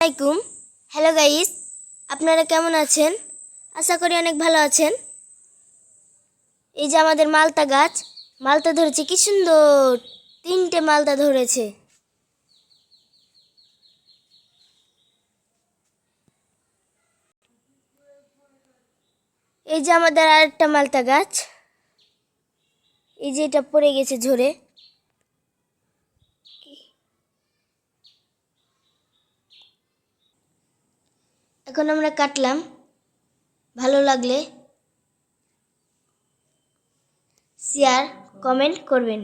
আসসালামাইকুম। Hello guys, আপনারা কেমন আছেন? আশা করি অনেক ভালো আছেন। এই যে আমাদের মালতা গাছ, মালতা ধরেছে কি সুন্দর, 3টে মালতা ধরেছে। এই যে আমাদের আরেকটা মালতা গাছ, এই যে এটা পড়ে গেছে ঝরে। এখন আমরা কাটলাম। ভালো লাগলে শেয়ার কমেন্ট করবেন।